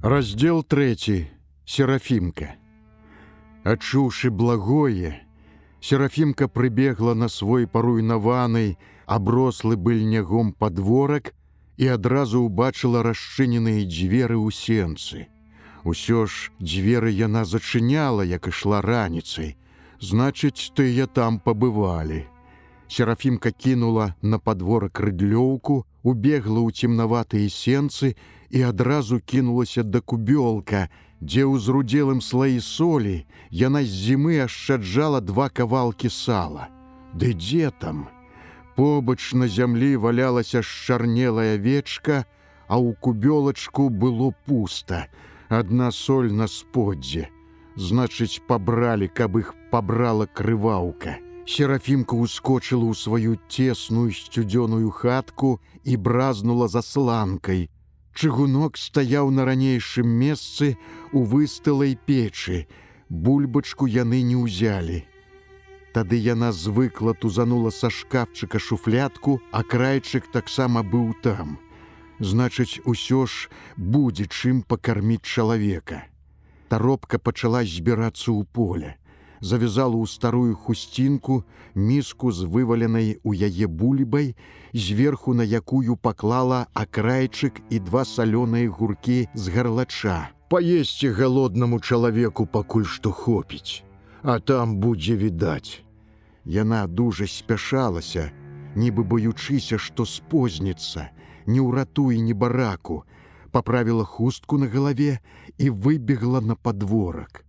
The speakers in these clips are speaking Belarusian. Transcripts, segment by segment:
Раздзел 3. Серафімка. Адчуўшы благое, Серафімка прыбегла на свой паруйнаваны, аброслы быльнягом падворак і адразу ўбачыла расчыненыя дзверы ў сенцы. Усё ж дзверы яна зачыняла, як ішла раніцай. Значыць, тыя там пабывалі. Серафімка кінула на падворак рыдлёўку, убегла ў цемнаватыя сенцы і адразу кінулася да кубёлка, дзе ў зрудзелым слаі солі яна з зімы ашчаджала 2 кавалкі сала. Ды дзе там? Побач на зямлі валялася шчарнелая вечка, а ў кубёлачку было пуста. Адна соль на сподзе. Значыць, пабралі, каб іх пабрала крываўка. Серафімка ускочыла ў сваю цесную сцюдзёную хатку і бразнула засланкай. Чыгунок стаяў на ранейшым месцы у выстылай печы. Бульбачку яны не ўзялі. Тады яна звыкла тузанула са шкафчыка шуфлятку, а крайчык таксама быў там. Значыць, усё ж будзе чым пакарміць чалавека. Таропка пачала збірацца ў поле. Завязала ў старую хусцінку міску з вываленай у яе бульбай, зверху на якую паклала акрайчык і 2 салёныя гуркі з гарлача. Паесці галоднаму чалавеку пакуль што хопіць, а там будзе відаць. Яна дужа спяшалася, нібы баючыся, што спозніцца, не ўратуе ні бараку, паправіла хустку на галаве і выбегла на падворак.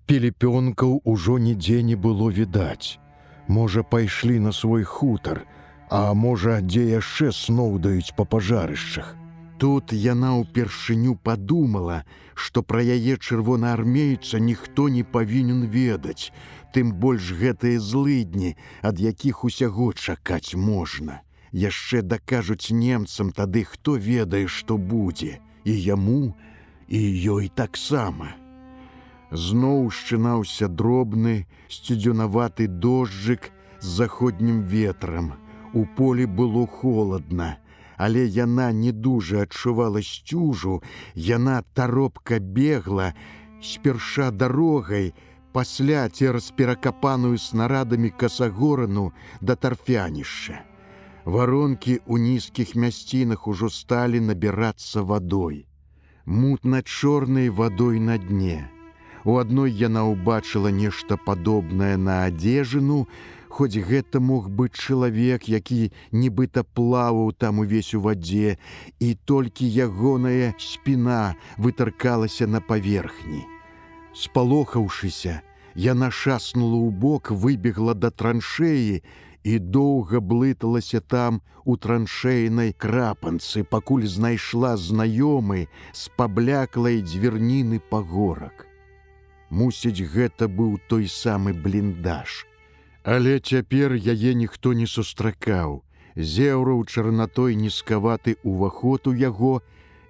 Піліпёнкаў ужо нідзе не было відаць. Можа, пайшлі на свой хутар, а можа, дзе яшчэ сноўдаюць па пажарышчах. Тут яна ўпершыню падумала, што пра яе чырвонаармейца ніхто не павінен ведаць, тым больш гэтыя злыдні, ад якіх усяго чакаць можна. Яшчэ дакажуць немцам тады, хто ведае, што будзе, і яму, і ёй таксама. Зноў шчынаўся дробны, сцюдзёнаваты дожджык з заходнім ветрам. У полі было холадна, але яна не дужа адчувала сцюжу, яна таропка бегла, спярша дарогай, пасля цераз перакапаную снарадамі касагорану да тарфянішча. Варонкі ў нізкіх мясцінах ужо сталі набірацца вадой. Мутна-чорнай вадой на дне. У адной яна ўбачыла нешта падобнае на адзежыну, хоць гэта мог быць чалавек, які нібыта плаваў там увесь у вадзе, і толькі ягоная спіна вытаркалася на паверхні. Спалохаўшыся, яна шаснула ў бок, выбегла да траншэі і доўга блыталася там у траншэйнай крапанцы, пакуль знайшла знаёмы з пабляклай дзвярніны пагорак. Мусіць, гэта быў той самы бліндаж. Але цяпер яе ніхто не сустракаў. Зеўраў чарнатой нізкаваты ўваход у яго,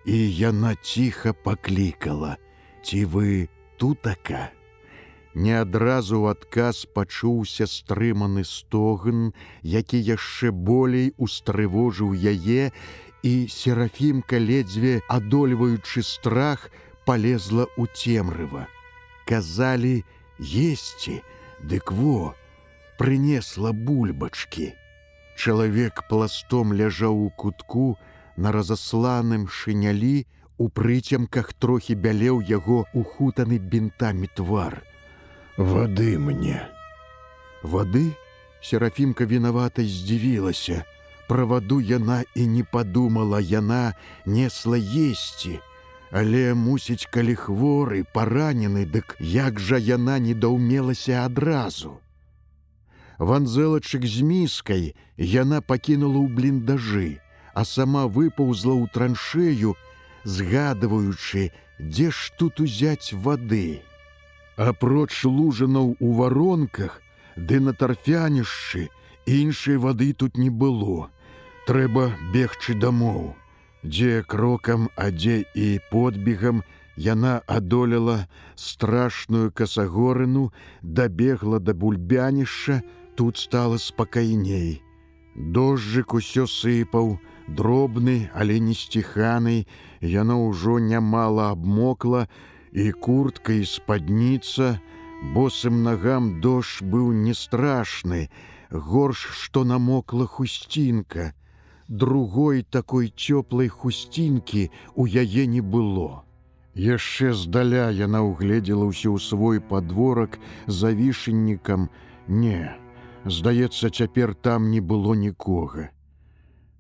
і яна ціха паклікала: «Ці вы тутака?» Не адразу ў адказ пачуўся стрыманы стогн, які яшчэ болей устрывожыў яе, і Серафімка, ледзьве адольваючы страх, палезла ў цемрыва. Казалі, есці, дык во, прынесла бульбачкі. Чалавек пластом ляжаў у кутку, на разасланым шынялі, у прыцемках трохі бялеў яго ухутаны бінтамі твар. «Вады мне». «Вады?» Серафімка вінавата здзівілася. Пра ваду яна і не падумала, яна несла есці. Але, мусіць, калі хворы, паранены, дык як жа яна недаўмелася адразу? Ванзэлачык з міскай яна пакінула ў бліндажы, а сама выпаўзла ў траншэю, згадваючы, дзе ж тут узяць вады. Апроч лужынаў у варонках, ды на тарфянішчы, іншай вады тут не было. Трэба бегчы дамоў. Дзе крокам, а дзе і подбегам яна адолела страшную касагорыну, дабегла да бульбянішча, тут стала спакайней. Дожджык усё сыпаў, Дробны, але не сціханы, яна ўжо нямала абмокла, і куртка і спадніца, босым нагам дождж быў не страшны, горш, што намокла хусцінка. Другой такой цёплай хусцінкі у яе не было. Яшчэ здаля яна ўгледзела ўсё ў свой падворак за вішеннікам. Не, здаецца, цяпер там не было нікога.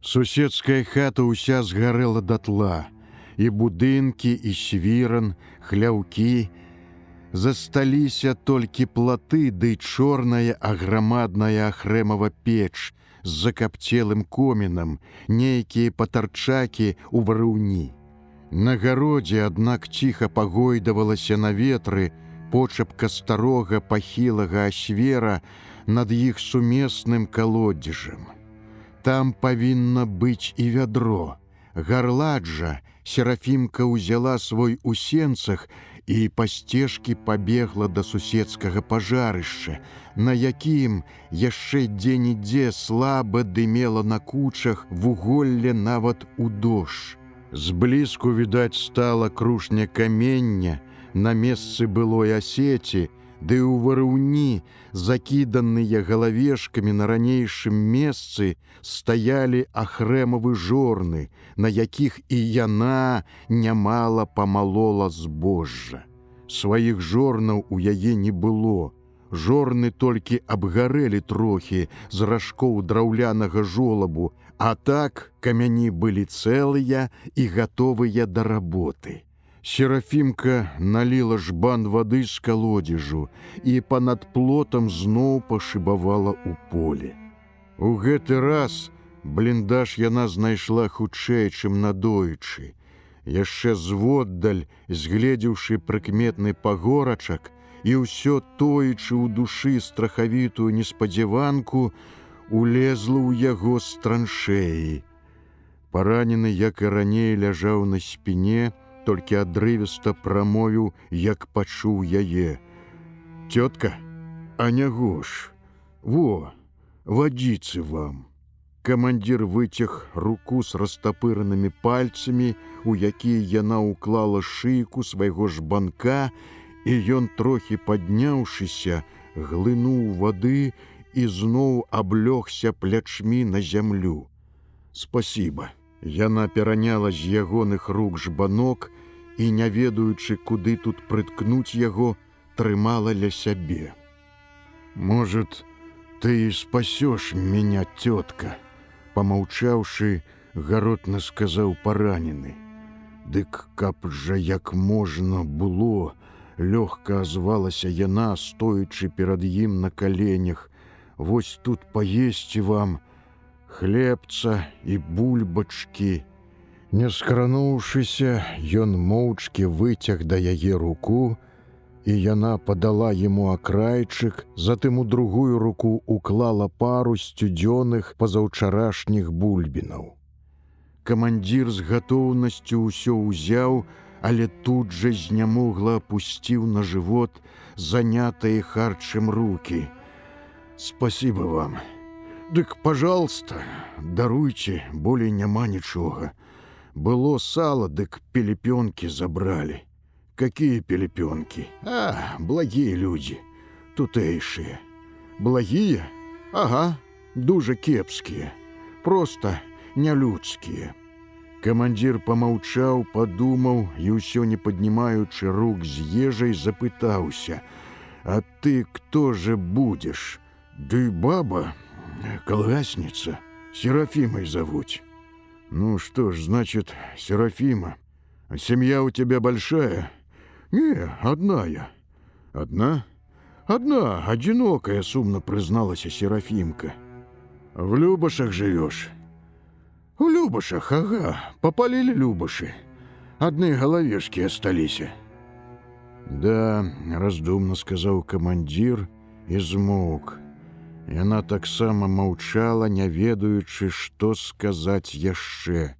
Суседская хата ўся згарэла датла, і будынкі, і свіран, хляўкі. Засталіся толькі платы ды чорная аграмадная ахрэмава печ з закапцелым комінам, нейкія патарчакі ў варыўні. На гародзе, аднак, ціха пагойдавалася на ветры почапка старога пахілага асвера над іх сумесным калодзежам. Там павінна быць і вядро. Гарладжа Серафімка ўзяла свой у сенцах і па сцежкі пабегла да суседскага пажарышча, на якім яшчэ дзе-нідзе слаба дымела на кучах вуголле нават у дождж. Зблізку відаць стала крушня камення на месцы былой асеці, ды ў варыўні, закіданыя галавешкамі на ранейшым месцы, стаялі ахрэмавы жорны, на якіх і яна нямала памалола збожжа. Сваіх жорнаў у яе не было. Жорны толькі абгарэлі трохі з ражкоў драўлянага жолабу, а так камяні былі цэлыя і гатовыя да работы. Серафімка наліла жбан вады з калодзежу і панад плотам зноў пашыбавала ў поле. У гэты раз бліндаж яна знайшла хутчэй, чым надоечы. Яшчэ зводдаль, згледзеўшы прыкметны пагорачак і ўсё тоечы ў душы страхавітую неспадзяванку, улезла ў яго з траншэі. Паранены, як і раней, ляжаў на спіне, толькі адрывіста прамовіў, як пачуў яе: «Цётка, а няго ж, во, вадзіцы вам». Камандзір выцяг руку з растапыранымі пальцамі, у якія яна ўклала шыйку свайго жбанка, і ён, трохі падняўшыся, глынуў вады і зноў аблёгся плячмі на зямлю. «Спасіба». Яна пераняла з ягоных рук жбанок і, не ведаючы, куды тут прыткнуць яго, трымала ля сябе. «Может, ты і спасёш меня, тётка?» Помаўчаўшы, гаротна сказаў паранены. «Дык каб жа як можна было», лёгка азвалася яна, стоячы перад ім на каленях. «Вось тут паесці вам хлебца і бульбачкі». Не скрануўшыся, ён моўчкі выцяг да яе руку, і яна падала яму акрайчык, затым у другую руку уклала пару сцюдзёных пазаўчарашніх бульбінаў. Камандзір з гатоўнасцю ўсё ўзяў, але тут жа знямогла апусціў на жывот занятыя харчам рукі. «Спасибо вам. Дык, пожалуйста, даруйце, болей няма нічога. Было сало, дык пелепёнкі забралі». «Какие пелепёнки? А, благие люди, тутэйшие». «Благие? Ага, дужа кепские, просто нялюдские». Камандзір помаўчаў, падумаў і ўсё не паднімаючы рук з ежай запытаўся: «А ты кто же будешь?» «Ды баба, колгасница, Серафимой зовут». «Ну что ж, значит, Серафима. А семья у тебя большая?» «Не, одна я». «Одна?» «Одна, одинокая», — сумно призналась Серафимка. «В Любашах живешь?» «В Любашах, ага, попалили Любаши. Одни головешки остались». «Да», — раздумно сказал командир и змоўк. Яна таксама маўчала, не ведаючы, што сказаць яшчэ.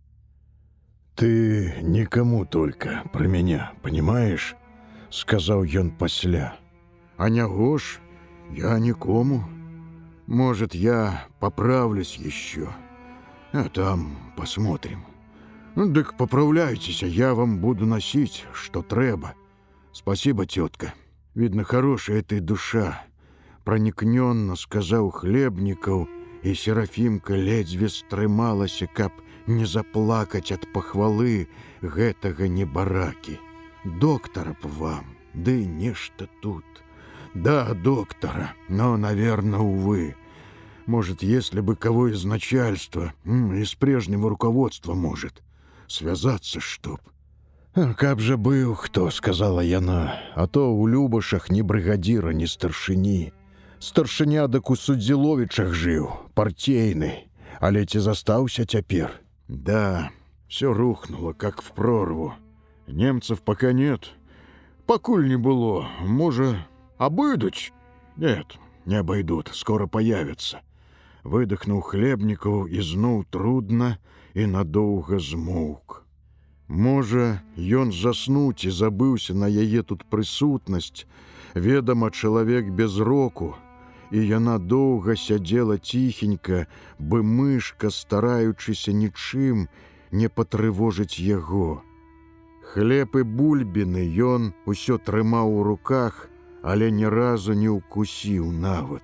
«Ты никому только про меня, понимаешь?» — сказал ён пасля. «А няго ж, я никому. Может, я поправлюсь еще. А там посмотрим. Дык поправляйтесь, я вам буду носить, что трэба. Спасибо, тетка. Видно, хорошая ты душа. Проникненно сказаў Хлебнікаў, і Серафімка ледзьве стрымалася, каб не заплакаць ад пахвалы гэтага небаракі. Доктара б вам, ды нешта тут. Да, доктора, но, наверное, увы. Может, если бы кого из начальства, из прежнего руководства, может, связаться, чтоб. Каб же быў хто, сказала яна, а то у Любашах ні брыгадзіра, ні старшыні. Старшыня дык у Судзіловічах жыў, партейны, але ці застаўся цяпер? Да, все рухнуло, как в прорву. Немцев пока нет. Покуль не было, может, обойдут? Нет, не обойдут, скоро появятся. Выдохнул Хлебнікаў ізноў трудно и надолго змоўк. Можа, ён заснуць і забыўся на яе тут прысутнасць, ведама, чалавек без року, і яна доўга сядзела ціхенька, бы мышка, стараючыся нічым не патрывожыць яго. Хлеб і бульбіны ён усё трымаў у руках, але ні разу не ўкусіў нават.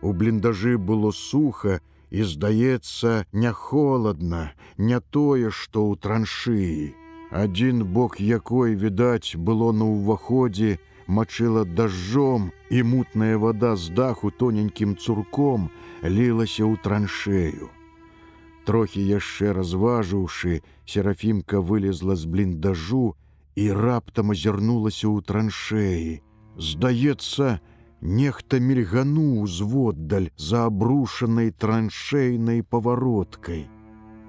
У бліндажы было суха і, здаецца, не холадна, не тое, што ў траншыі. Адзін бок якой, відаць, было на ўваходзе, мачыла дажджом, і мутная вада з даху тоненькім цурком лілася ў траншею. Трохі яшчэ разважыўшы, Серафімка вылезла з бліндажу і раптам азірнулася ў траншеі. Здаецца, нехта мільгануў зводдаль за абрушанай траншейнай павароткай.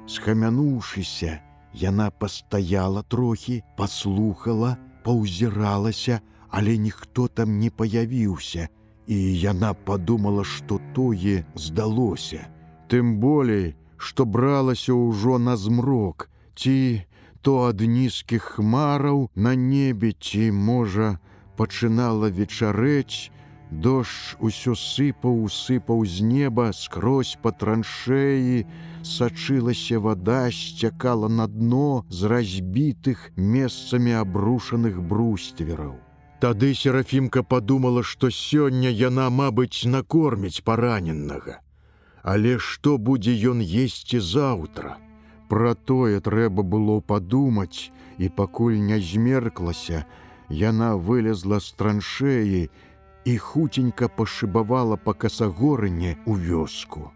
Схамянуўшыся, яна пастаяла трохі, паслухала, паўзіралася, але ніхто там не паявіўся, і яна падумала, што тое здалося. Тым болей, што бралася ўжо на змрок, ці то ад нізкіх хмараў на небе, ці, можа, пачынала вечарэць, дождж усё сыпаў з неба скрозь па траншеі, сачылася вада, сцякала на дно з разбітых месцамі абрушаных бруствераў. Тады Серафімка падумала, што сёння яна, мабыць, накорміць параненага. Але што будзе ён есці заўтра? Пра тое трэба было падумаць, і пакуль не змерклася, яна вылезла з траншеі і хуценька пашыбавала па касагорыне ў вёску.